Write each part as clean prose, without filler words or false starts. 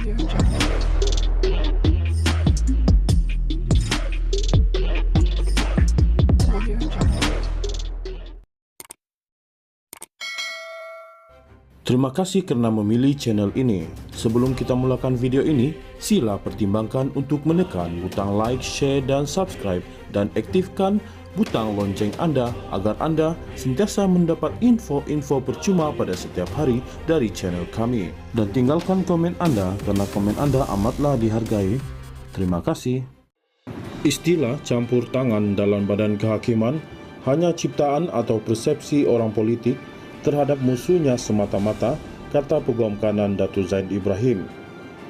Terima kasih karena memilih channel ini. Sebelum kita mulakan video ini, sila pertimbangkan untuk menekan butang like, share, dan subscribe, dan aktifkan butang lonceng Anda agar Anda sentiasa mendapat info-info percuma pada setiap hari dari channel kami. Dan tinggalkan komen Anda karena komen Anda amatlah dihargai. Terima kasih. Istilah campur tangan dalam badan kehakiman hanya ciptaan atau persepsi orang politik terhadap musuhnya semata-mata, kata Peguam Kanan Datuk Zaid Ibrahim.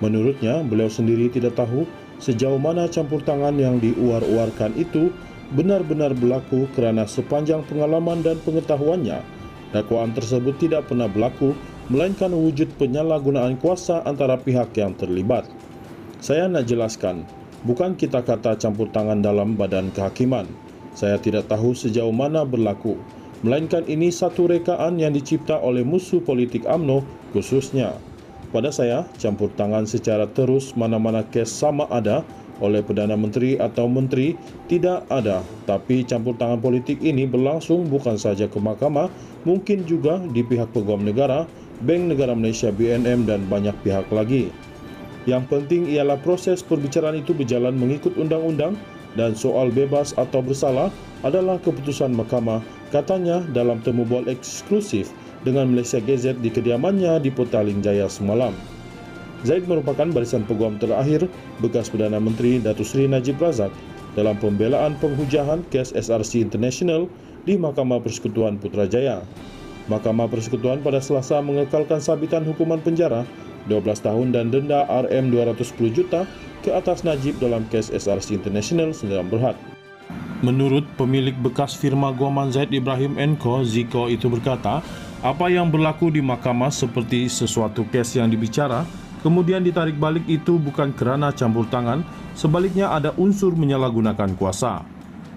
Menurutnya, beliau sendiri tidak tahu sejauh mana campur tangan yang diuar-uarkan itu benar-benar berlaku kerana sepanjang pengalaman dan pengetahuannya, dakwaan tersebut tidak pernah berlaku, melainkan wujud penyalahgunaan kuasa antara pihak yang terlibat. Saya nak jelaskan, bukan kita kata campur tangan dalam badan kehakiman. Saya tidak tahu sejauh mana berlaku, melainkan ini satu rekaan yang dicipta oleh musuh politik UMNO khususnya. Pada saya, campur tangan secara terus mana-mana kes sama ada oleh Perdana Menteri atau Menteri tidak ada, tapi campur tangan politik ini berlangsung bukan saja ke mahkamah, mungkin juga di pihak Peguam Negara, Bank Negara Malaysia BNM dan banyak pihak lagi. Yang penting ialah proses perbicaraan itu berjalan mengikut undang-undang dan soal bebas atau bersalah adalah keputusan mahkamah, katanya dalam temu bual eksklusif dengan Malaysia Gazette di kediamannya di Petaling Jaya semalam. Zaid merupakan barisan peguam terakhir bekas Perdana Menteri Datuk Seri Najib Razak dalam pembelaan penghujahan kes SRC International di Mahkamah Persekutuan Putrajaya. Mahkamah Persekutuan pada Selasa mengekalkan sabitan hukuman penjara 12 tahun dan denda RM210 juta ke atas Najib dalam kes SRC International Sendirian Berhad. Menurut pemilik bekas firma guaman Zaid Ibrahim & Co, Ziko itu berkata, apa yang berlaku di mahkamah seperti sesuatu kes yang dibicara, kemudian ditarik balik itu bukan kerana campur tangan, sebaliknya ada unsur menyalahgunakan kuasa.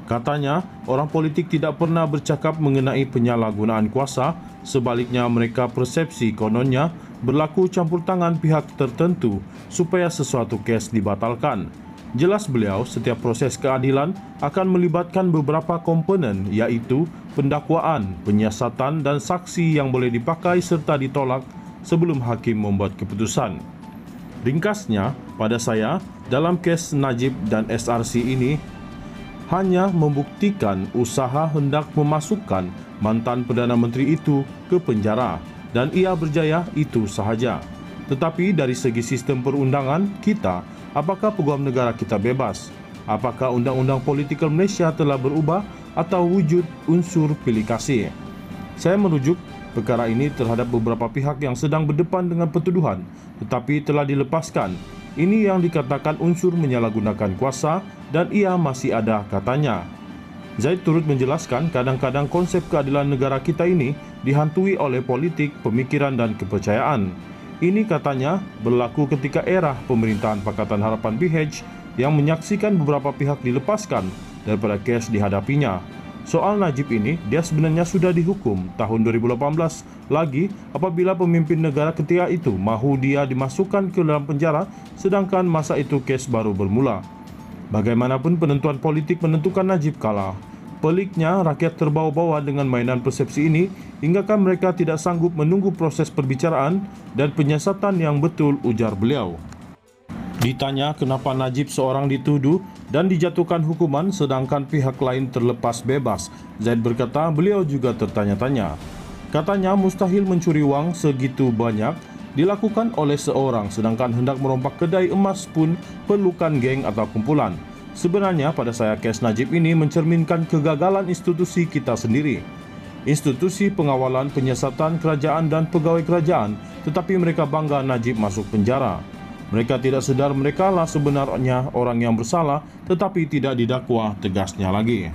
Katanya, orang politik tidak pernah bercakap mengenai penyalahgunaan kuasa, sebaliknya mereka persepsi kononnya berlaku campur tangan pihak tertentu supaya sesuatu kes dibatalkan. Jelas beliau, setiap proses keadilan akan melibatkan beberapa komponen iaitu pendakwaan, penyiasatan dan saksi yang boleh dipakai serta ditolak sebelum hakim membuat keputusan. Ringkasnya, pada saya, dalam kes Najib dan SRC ini hanya membuktikan usaha hendak memasukkan mantan Perdana Menteri itu ke penjara dan ia berjaya itu sahaja. Tetapi dari segi sistem perundangan kita, apakah peguam negara kita bebas? Apakah undang-undang politikal Malaysia telah berubah atau wujud unsur pilih kasih? Saya merujuk perkara ini terhadap beberapa pihak yang sedang berdepan dengan pertuduhan tetapi telah dilepaskan. Ini yang dikatakan unsur menyalahgunakan kuasa dan ia masih ada, katanya. Zaid turut menjelaskan kadang-kadang konsep keadilan negara kita ini dihantui oleh politik, pemikiran dan kepercayaan. Ini katanya berlaku ketika era pemerintahan Pakatan Harapan PH yang menyaksikan beberapa pihak dilepaskan daripada kes dihadapinya. Soal Najib ini, dia sebenarnya sudah dihukum tahun 2018 lagi apabila pemimpin negara ketika itu mahu dia dimasukkan ke dalam penjara sedangkan masa itu kes baru bermula. Bagaimanapun penentuan politik menentukan Najib kalah. Peliknya, rakyat terbawa-bawa dengan mainan persepsi ini hinggakan mereka tidak sanggup menunggu proses perbicaraan dan penyiasatan yang betul, ujar beliau. Ditanya kenapa Najib seorang dituduh dan dijatuhkan hukuman sedangkan pihak lain terlepas bebas, Zaid berkata beliau juga tertanya-tanya. Katanya mustahil mencuri wang segitu banyak dilakukan oleh seorang sedangkan hendak merompak kedai emas pun perlukan geng atau kumpulan. Sebenarnya pada saya kes Najib ini mencerminkan kegagalan institusi kita sendiri. Institusi pengawalan, penyiasatan kerajaan dan pegawai kerajaan, tetapi mereka bangga Najib masuk penjara. Mereka tidak sedar mereka lah sebenarnya orang yang bersalah tetapi tidak didakwa, tegasnya lagi.